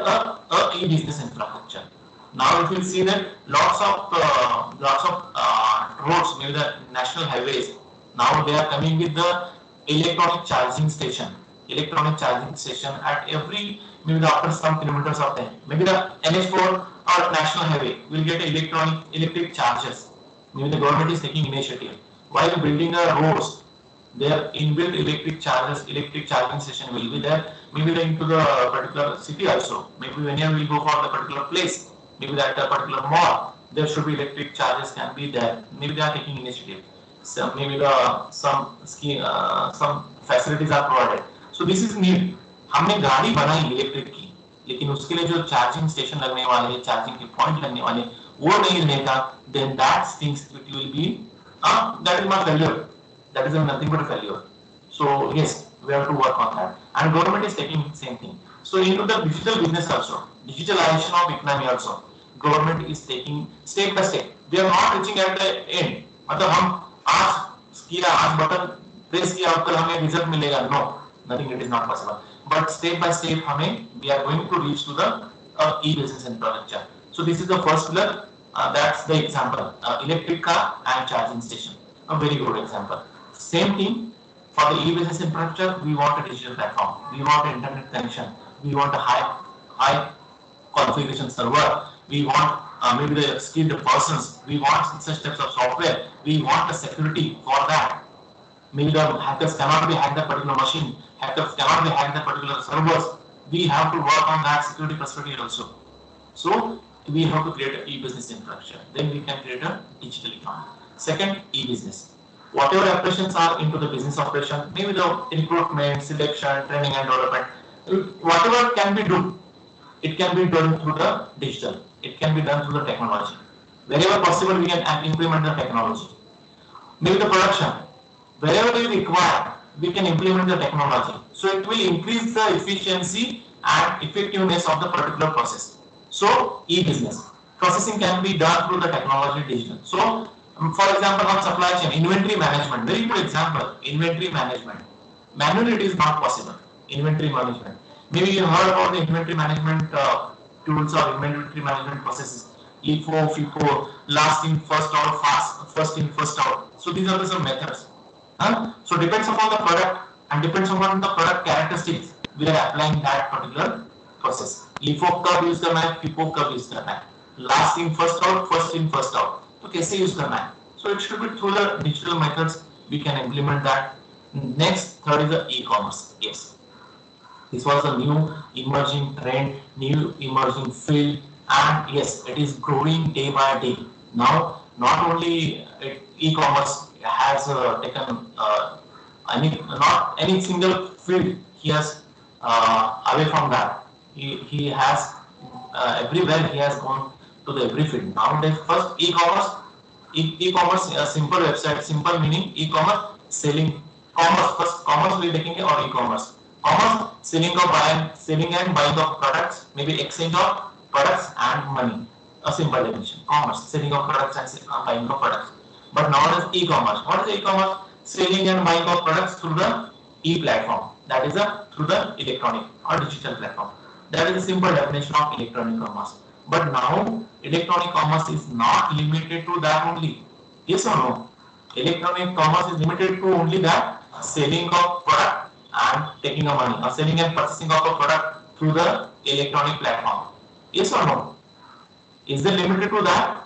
e-business infrastructure. Now if you see that lots of roads, maybe the national highways, now they are coming with the electronic charging station at every, maybe after some kilometers of them, maybe the NH4 or national highway will get electric chargers. Maybe the government is taking initiative while building the roads. Their inbuilt electric charging station will be there. Maybe into the particular city also. Maybe whenever we go for the particular place, maybe that particular mall, there should be electric charges can be there. Maybe they are taking initiative. So maybe some facilities are provided. So this is need. हमने गाड़ी बनाई electric की, लेकिन उसके लिए जो charging station लगने वाले, चार्जिंग के पॉइंट लगने वाले, वो नहीं रहेगा. Then that things it will be that is not failure. That is nothing but a failure. So yes, we have to work on that. And government is taking same thing. So into the digital business also, digitalization of economy also, government is taking step by step. We are not reaching at the end. मतलब हम आज button press किया और कल हमें result मिलेगा? No, nothing. It is not possible. But step by step we are going to reach to the e-business infrastructure. So this is the first pillar. That's the example. Electric car and charging station. A very good example. Same thing for the e-business infrastructure. We want a digital platform. We want an internet connection. We want a high configuration server. We want maybe the skilled persons. We want such types of software. We want the security for that. Maybe the hackers cannot be hacked the particular machine. Hackers cannot be hacked the particular servers. We have to work on that security perspective also. So we have to create an e-business infrastructure. Then we can create a digital economy. Second, e-business. Whatever operations are into the business operation, maybe the recruitment, selection, training and development, whatever can be done, it can be done through the digital. It can be done through the technology. Wherever possible, we can implement the technology. Maybe the production, wherever we require, we can implement the technology. So it will increase the efficiency and effectiveness of the particular process. So e-business processing can be done through the technology digital. So for example, on supply chain, inventory management, very good example, inventory management. Manually it is not possible, inventory management. Maybe you heard about the inventory management tools or inventory management processes. LIFO, FIFO, last in, first out, first in, first out. So these are some methods. So depends upon the product and depends upon the product characteristics, we are applying that particular process. LIFO कब use करना है, FIFO कब use करना है, last in, first out, first in, first out. तो कैसे use करना है? So it should be through the digital methods we can implement that. Next, third is the e-commerce. Yes, this was a new emerging trend, new emerging field, and yes, it is growing day by day. Now, not only e-commerce has taken not any single field he has away from that. He has everywhere he has gone to the every field. Nowadays, first e-commerce, e-commerce, a simple website, simple meaning e-commerce selling commerce. First, commerce we are taking or e-commerce. Commerce selling and buying of products, maybe exchange of products and money. A simple definition. Commerce, selling of products and buying of products. But nowadays e-commerce. What is e-commerce? Selling and buying of products through the e-platform. That is through the electronic or digital platform. That is a simple definition of electronic commerce. But now electronic commerce is not limited to that only. Yes or no? Electronic commerce is limited to only that selling of product and taking of money, or selling and purchasing of a product through the electronic platform. Yes or no? Is there limited to that?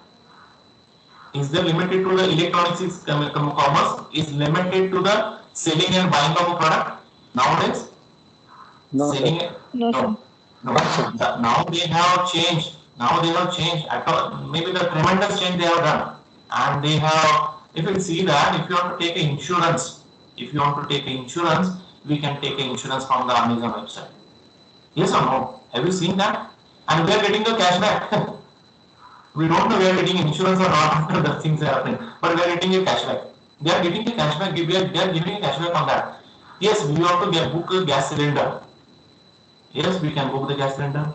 Is there limited to the electronics commerce? Is limited to the selling and buying of a product nowadays? No, Selling sir. No, sir. no. Now they have changed. Now they have changed. Maybe the tremendous change they have done, and they have. If you see that, if you want to take an insurance, we can take an insurance from the Amazon website. Yes or no? Have you seen that? And we are getting the cashback. We don't know we are getting insurance or not after the things are happening, but we are getting a cashback. They are getting a cashback. They are giving a cashback on that. Yes, we want to book a gas cylinder. Yes, we can book the gas cylinder.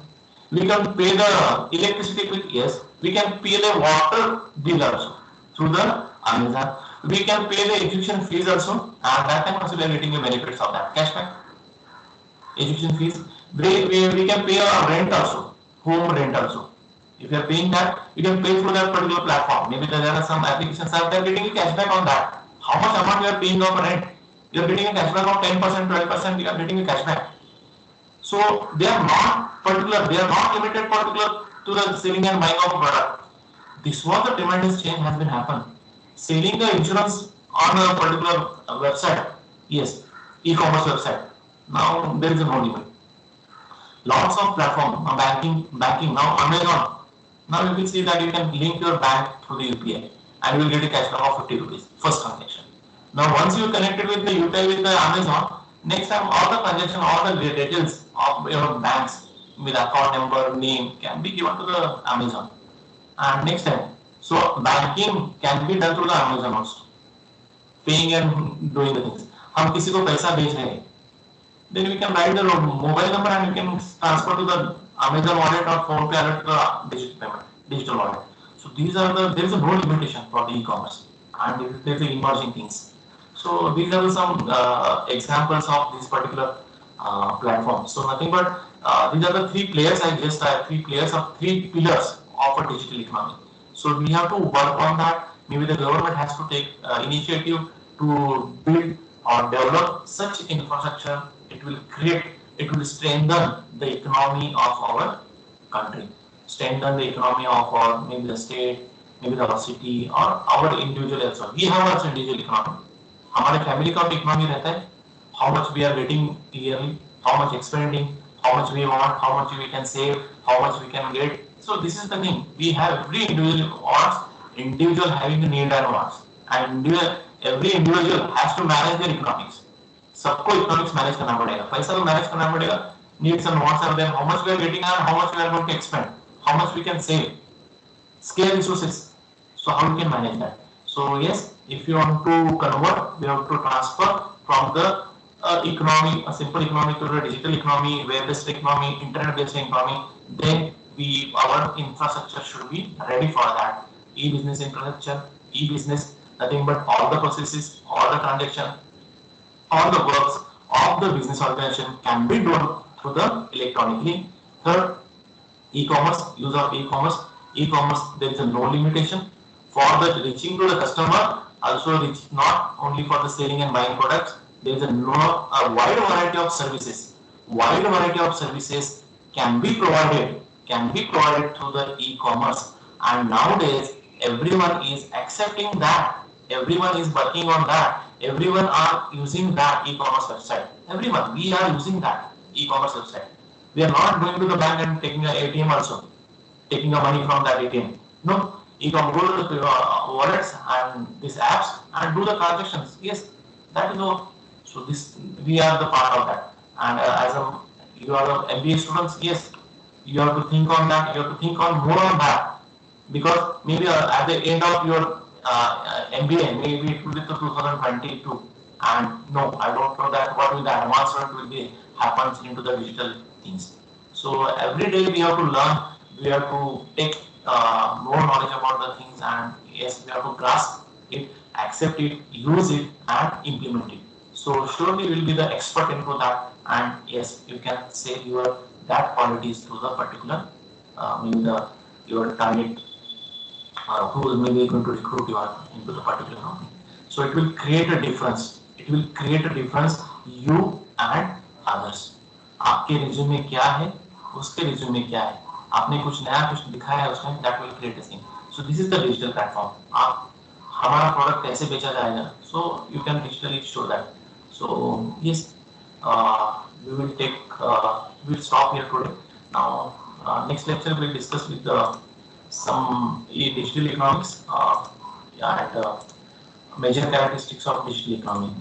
We can pay the electricity bill. Yes, we can pay the water bill also through the Amazon. We can pay the education fees also, and that time also we are getting the benefits of that cashback. Education fees. We can pay our rent also, home rent also. If you are paying that, you can pay through that particular platform. Maybe there are some applications out there getting a cashback on that. How much amount you are paying of rent? You are getting a cashback of 10%, 12%. You are getting a cashback. So they are not particular. They are not limited particular to the selling and buying of a product. This was the tremendous change has been happened. Selling the insurance on a particular website. Yes, e-commerce website. Now there is no limit. Lots of platform, banking now Amazon. Now you will see that you can link your bank through the UPI and you will get a cashback of 50 rupees first transaction. Now once you connected with the UPI with the Amazon, next time all the transaction, all the details of your banks with account number, name can be given to the Amazon. And next time, so banking can be done through the Amazon also. Paying and doing the things. हम किसी को पैसा भेज रहे हैं, then we can write the mobile number and we can transfer to the Amazon wallet or PhonePe wallet to the digital wallet. So there is a no limitation for the e-commerce, and there is emerging things. So these are some examples of these particular platforms. So nothing but these are the three players three pillars of a digital economy. So we have to work on that. Maybe the government has to take initiative to build or develop such infrastructure. It will strengthen the economy of our country, strengthen the economy of our maybe the state, maybe our city or our individual also. We have also individual economy. हमारे family का economy रहता है. How much we are getting yearly, how much expending, how much we want, how much we can save, how much we can get. So this is the thing. We have every individual having a need and wants, and every individual has to manage their economics. सबको economics manage करना पड़ेगा, पैसा तो manage करना पड़ेगा, needs and wants are there, how much we are getting and how much we are going to expend, how much we can save, scale resources. So how we can manage that? So yes, if you want to convert, we have to transfer from the economy, a simple economy to the digital economy, web-based economy, internet-based economy. Then our infrastructure should be ready for that. E-business infrastructure, e-business, nothing but all the processes, all the transaction, all the works of the business organization can be done through the electronically. Third, e-commerce, use of e-commerce. E-commerce, there is a no limitation for the reaching to the customer. Also, not only for the selling and buying products. There is a wide variety of services. Wide variety of services can be provided through the e-commerce. And nowadays, everyone is accepting that. Everyone is working on that. Everyone are using that e-commerce website. Everyone, we are using that e-commerce website. We are not going to the bank and taking an ATM also, taking the money from that ATM. No, you can go to the wallets and these apps and do the transactions. Yes, that is all. So this we are the part of that. And as a you are the MBA students, yes, you have to think on that. You have to think on more on that because maybe at the end of your MBA, maybe it will be to 2022, and no, I don't know that what will the advancement will be happens into the digital things. So every day we have to learn, we have to take more knowledge about the things, and yes, we have to grasp it, accept it, use it, and implement it. So surely we will be the expert into that, and yes, you can say your that qualities to the particular maybe the your target who is maybe going to recruit you into the particular company. So it will create a difference. It will create a difference you and others. आपके resume में क्या है, उसके resume में क्या है, आपने कुछ नया कुछ दिखाया है उसमें, that will create a scene. So this is the digital platform. आप हमारा प्रोडक्ट कैसे बेचा जाएगा, so you can digitally show that. So yes, we will take we'll stop here today. Now next lecture we'll discuss with the some digital economics and major characteristics of digital economy.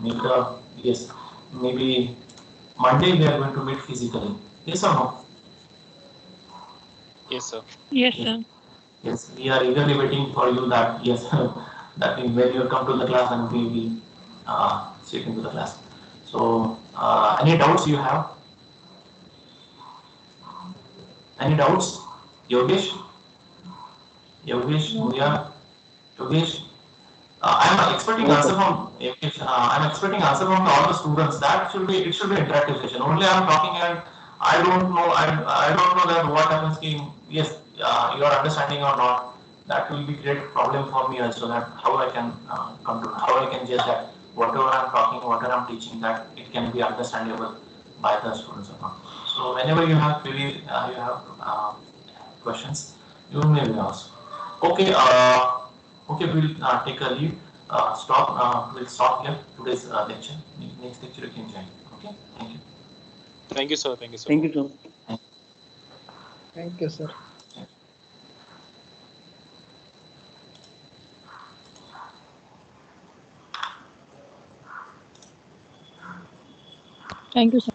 Maybe Monday we are going to meet physically. Yes or no? Yes, sir. Yes, sir. Yes, we are eagerly waiting for you. That yes, that when you come to the class and we will sit into the class. So, any doubts you have? Any doubts? Yogesh, Muya, Yogesh. I'm expecting answer from I'm expecting answer from all the students. That should be it should be interactive session. Only I'm talking and I don't know I don't know that what happens in yes you are understanding or not. That will be great problem for me also. That how I can come to how I can judge that whatever I'm talking, whatever I'm teaching, that it can be understandable by the students or not. So whenever you have query, you have questions, you may ask. Okay. Okay, we'll take a leave. We'll stop here today's lecture. Next lecture you can join. Okay, thank you. Thank you, sir. Thank you, sir. Thank you, sir. Thank you, sir. Thank you, sir.